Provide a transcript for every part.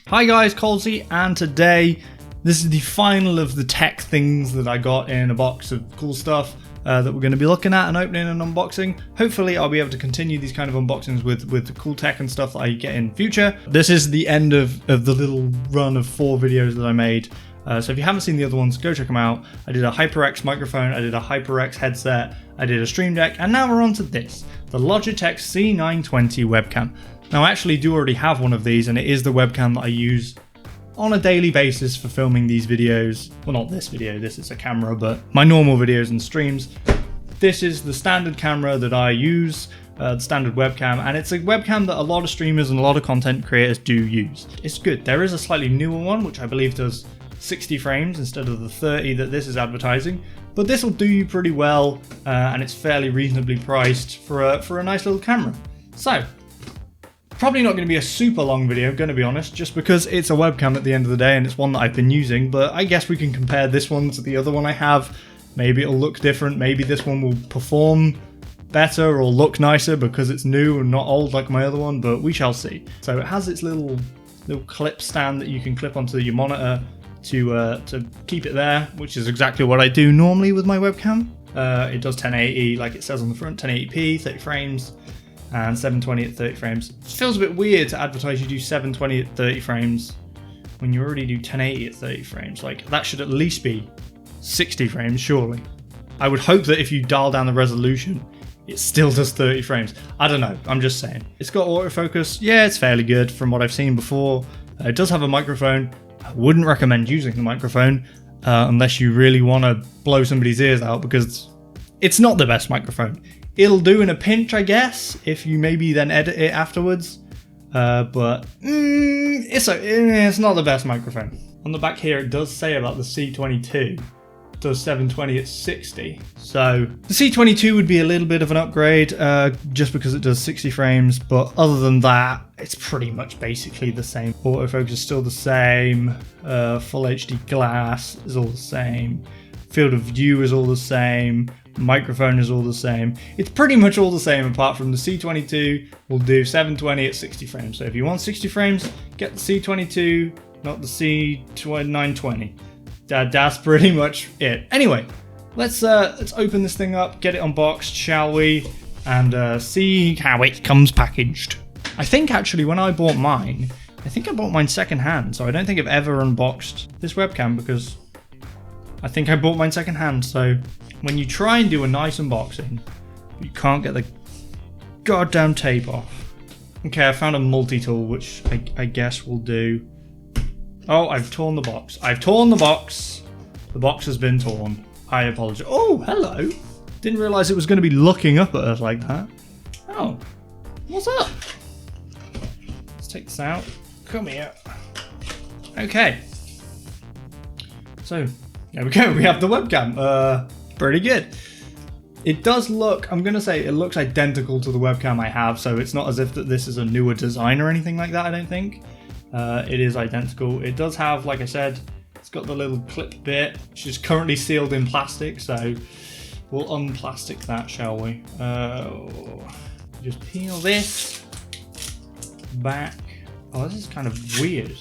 Hi guys, Colesy, and today this is the final of the tech things that I got in a box of cool stuff that we're going to be looking at and opening and unboxing. Hopefully I'll be able to continue these kind of unboxings with the cool tech and stuff that I get in future. This is the end of the little run of 4 videos that I made. So if you haven't seen the other ones, go check them out. I did a HyperX microphone, I did a HyperX headset, I did a Stream Deck, and now we're on to this, the Logitech C920 webcam. Now I actually do already have one of these, and it is the webcam that I use on a daily basis for filming these videos. Well, not this video, this is a camera, but my normal videos and streams. This is the standard camera that I use, the standard webcam, and it's a webcam that a lot of streamers and a lot of content creators do use. It's good. There is a slightly newer one, which I believe does 60 frames instead of the 30 that this is advertising, but this will do you pretty well, and it's fairly reasonably priced for a nice little camera. So probably not going to be a super long video, going to be honest, just because it's a webcam at the end of the day and it's one that I've been using, but I guess we can compare this one to the other one I have. Maybe it'll look different, maybe this one will perform better or look nicer because it's new and not old like my other one, but we shall see. So it has its little clip stand that you can clip onto your monitor to keep it there, which is exactly what I do normally with my webcam. It does 1080 like it says on the front, 1080p, 30 frames, and 720 at 30 frames. It feels a bit weird to advertise you do 720 at 30 frames when you already do 1080 at 30 frames. Like, that should at least be 60 frames, surely. I would hope that if you dial down the resolution, it still does 30 frames. I don't know, I'm just saying. It's got autofocus, yeah, it's fairly good from what I've seen before. It does have a microphone. I wouldn't recommend using the microphone unless you really want to blow somebody's ears out, because it's not the best microphone. It'll do in a pinch, I guess, if you maybe then edit it afterwards, but it's not the best microphone. On the back here it does say about the C920 does 720 at 60, so the C920 would be a little bit of an upgrade just because it does 60 frames, but other than that it's pretty much basically the same. Autofocus is still the same, full HD glass is all the same, field of view is all the same, microphone is all the same. It's pretty much all the same, apart from the C920 will do 720 at 60 frames. So if you want 60 frames, get the C920, not the C920. That's pretty much it. Anyway, let's open this thing up, get it unboxed, shall we? And see how it comes packaged. I think actually when I bought mine, I think I bought mine secondhand, so I don't think I've ever unboxed this webcam because I think I bought mine secondhand. So when you try and do a nice unboxing, you can't get the goddamn tape off. Okay, I found a multi-tool, which I guess will do. Oh, I've torn the box. I've torn the box. The box has been torn. I apologize. Oh, hello. Didn't realize it was going to be looking up at us like that. Oh, what's up? Let's take this out. Come here. Okay. So, there we go. We have the webcam. Pretty good. It does look, I'm going to say, it looks identical to the webcam I have, so it's not as if that this is a newer design or anything like that, I don't think. It is identical. It does have, like I said, it's got the little clip bit, which is currently sealed in plastic, so we'll unplastic that, shall we? Just peel this back. Oh, this is kind of weird.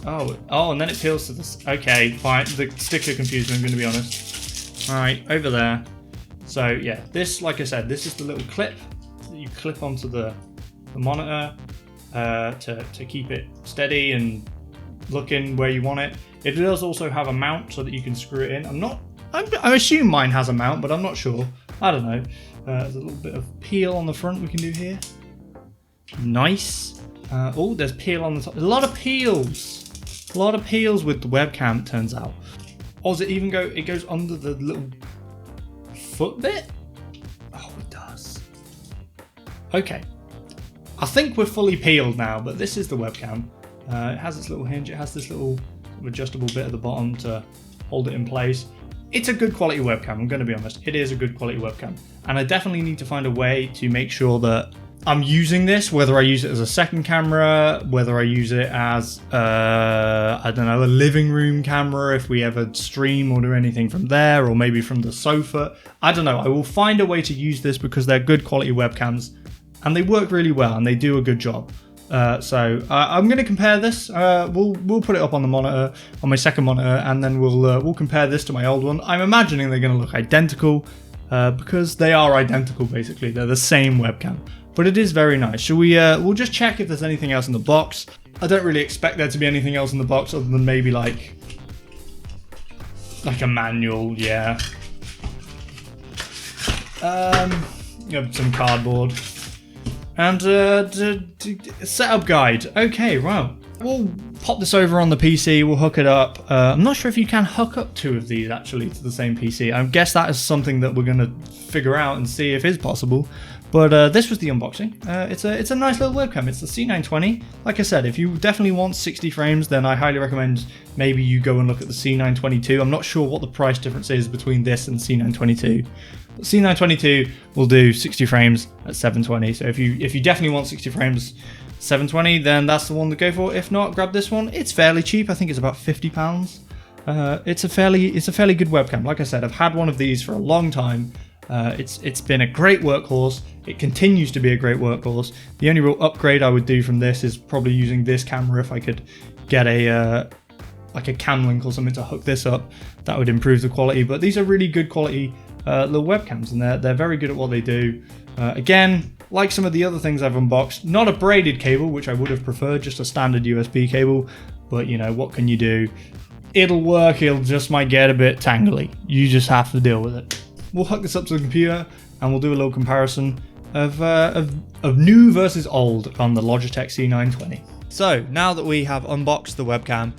Oh, and then it peels to this. Okay, fine. The sticker confused me, I'm going to be honest. Alright, over there. So, yeah, this, like I said, this is the little clip that you clip onto the monitor to keep it steady and looking where you want it. It does also have a mount so that you can screw it in. I assume mine has a mount, but I'm not sure. I don't know. There's a little bit of peel on the front we can do here. Nice. Oh, there's peel on the top. There's a lot of peels. A lot of peels with the webcam, it turns out. Oh, does it even go? It goes under the little foot bit? Oh, it does. Okay. I think we're fully peeled now, but this is the webcam. It has this little hinge. It has this little adjustable bit at the bottom to hold it in place. It's a good quality webcam, I'm going to be honest. It is a good quality webcam. And I definitely need to find a way to make sure that I'm using this, whether I use it as a second camera, whether I use it as, I don't know, a living room camera if we ever stream or do anything from there, or maybe from the sofa. I don't know. I will find a way to use this because they're good quality webcams and they work really well and they do a good job. So I'm going to compare this. We'll put it up on the monitor, on my second monitor, and then we'll compare this to my old one. I'm imagining they're going to look identical because they are identical basically. They're the same webcam, but it is very nice. Shall we? We'll just check if there's anything else in the box. I don't really expect there to be anything else in the box other than maybe like a manual, yeah. You have some cardboard. And setup guide. Okay, wow. We'll pop this over on the PC, we'll hook it up. I'm not sure if you can hook up two of these actually to the same PC. I guess that is something that we're gonna figure out and see if is possible. But this was the unboxing. It's a nice little webcam. It's the C920. Like I said, if you definitely want 60 frames, then I highly recommend maybe you go and look at the C922. I'm not sure what the price difference is between this and C922. But C922 will do 60 frames at 720. So if you definitely want 60 frames 720, then that's the one to go for. If not, grab this one. It's fairly cheap. I think it's about £50. It's a fairly good webcam. Like I said, I've had one of these for a long time. It's been a great workhorse. It continues to be a great workhorse. The only real upgrade I would do from this is probably using this camera. If I could get like a cam link or something to hook this up, that would improve the quality. But these are really good quality little webcams, and they're very good at what they do. Again, like some of the other things I've unboxed, not a braided cable, which I would have preferred, just a standard USB cable. But you know, what can you do? It'll work. It'll just might get a bit tangly. You just have to deal with it. We'll hook this up to the computer and we'll do a little comparison of new versus old on the Logitech C920. So now that we have unboxed the webcam,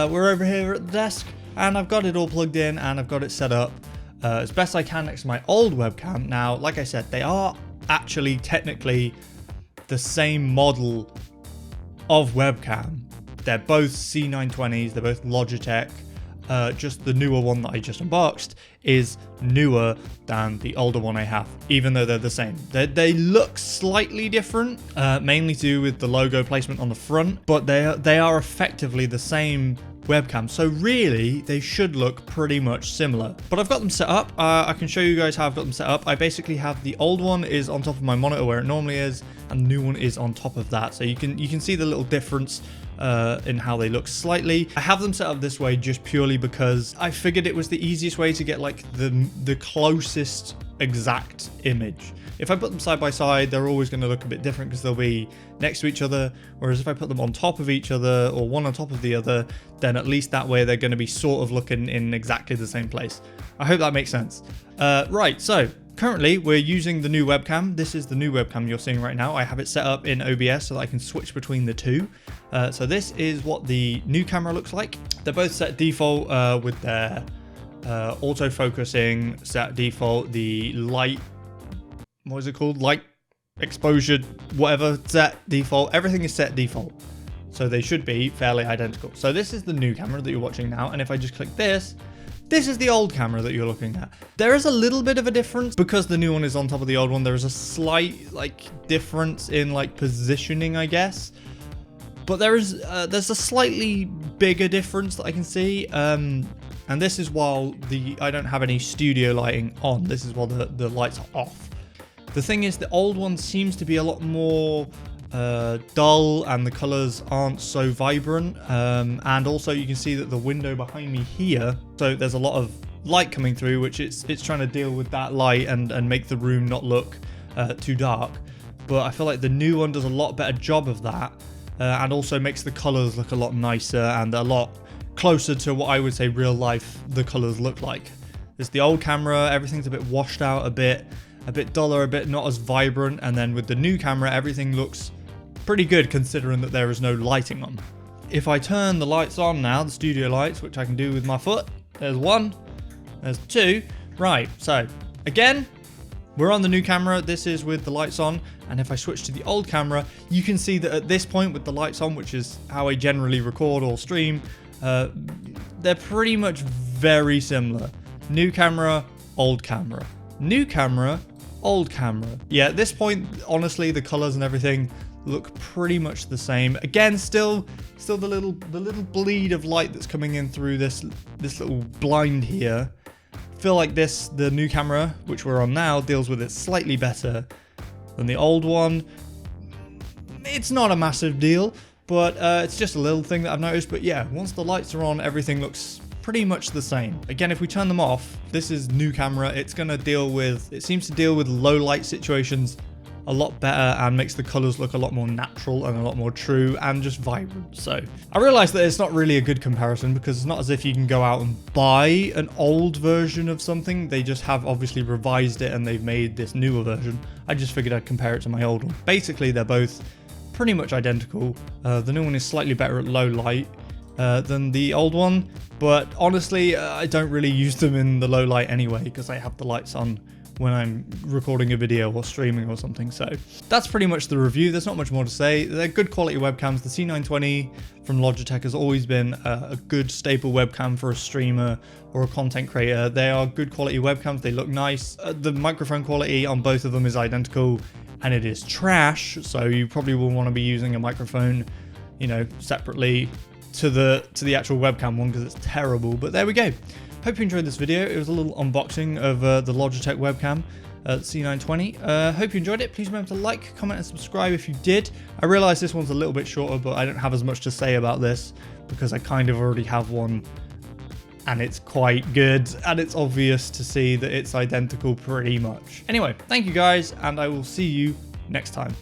we're over here at the desk and I've got it all plugged in and I've got it set up as best I can next to my old webcam. Now, like I said, they are actually technically the same model of webcam. They're both C920s, they're both Logitech. Just the newer one that I just unboxed is newer than the older one I have, even though they're the same. They look slightly different, mainly to do with the logo placement on the front, but they are effectively the same webcam, so really they should look pretty much similar. But I've got them set up. I can show you guys how I've got them set up. I basically have the old one is on top of my monitor where it normally is, and the new one is on top of that, so you can see the little difference in how they look slightly. I have them set up this way just purely because I figured it was the easiest way to get like the closest exact image. If I put them side by side, they're always going to look a bit different because they'll be next to each other, whereas if I put them on top of each other or one on top of the other, then at least that way they're going to be sort of looking in exactly the same place. I hope that makes sense. Right, so currently we're using the new webcam. This is the new webcam you're seeing right now. I have it set up in OBS so that I can switch between the two. So this is what the new camera looks like. They're both set default with their auto-focusing set default, the light, what is it called? Light exposure, whatever, set default. Everything is set default. So they should be fairly identical. So this is the new camera that you're watching now. And if I just click this is the old camera that you're looking at. There is a little bit of a difference because the new one is on top of the old one. There is a slight difference in positioning, I guess. But there's a slightly bigger difference that I can see. And this is while I don't have any studio lighting on. This is while the lights are off. The thing is, the old one seems to be a lot more dull and the colors aren't so vibrant. And also you can see that the window behind me here, so there's a lot of light coming through, which it's trying to deal with that light and make the room not look too dark. But I feel like the new one does a lot better job of that, and also makes the colors look a lot nicer and a lot closer to what I would say real life the colors look like. There's the old camera, everything's a bit washed out, a bit duller, a bit not as vibrant, and then with the new camera everything looks pretty good considering that there is no lighting on. If I turn the lights on now, the studio lights, which I can do with my foot, there's one, there's two. Right, so again, we're on the new camera, this is with the lights on, and if I switch to the old camera, you can see that at this point with the lights on, which is how I generally record or stream, they're pretty much very similar. New camera, old camera. New camera, old camera. Yeah, at this point, honestly, the colors and everything look pretty much the same. Again, still the little bleed of light that's coming in through this little blind here. I feel like the new camera, which we're on now, deals with it slightly better than the old one. It's not a massive deal, but it's just a little thing that I've noticed. But yeah, once the lights are on, everything looks pretty much the same. Again, if we turn them off, this is new camera. It seems to deal with low light situations a lot better and makes the colors look a lot more natural and a lot more true and just vibrant. So I realize that it's not really a good comparison because it's not as if you can go out and buy an old version of something. They just have obviously revised it and they've made this newer version. I just figured I'd compare it to my old one. Basically, they're both pretty much identical. The new one is slightly better at low light than the old one, but honestly, I don't really use them in the low light anyway because I have the lights on when I'm recording a video or streaming or something. So that's pretty much the review. There's not much more to say. They're good quality webcams. The C920 from Logitech has always been a good staple webcam for a streamer or a content creator. They are good quality webcams. They look nice. The microphone quality on both of them is identical and it is trash. So you probably will want to be using a microphone, you know, separately to the actual webcam one because it's terrible. But there we go. Hope you enjoyed this video. It was a little unboxing of the Logitech webcam C920. Hope you enjoyed it. Please remember to like, comment and subscribe if you did. I realize this one's a little bit shorter, but I don't have as much to say about this because I kind of already have one and it's quite good and it's obvious to see that it's identical pretty much. Anyway, thank you guys and I will see you next time.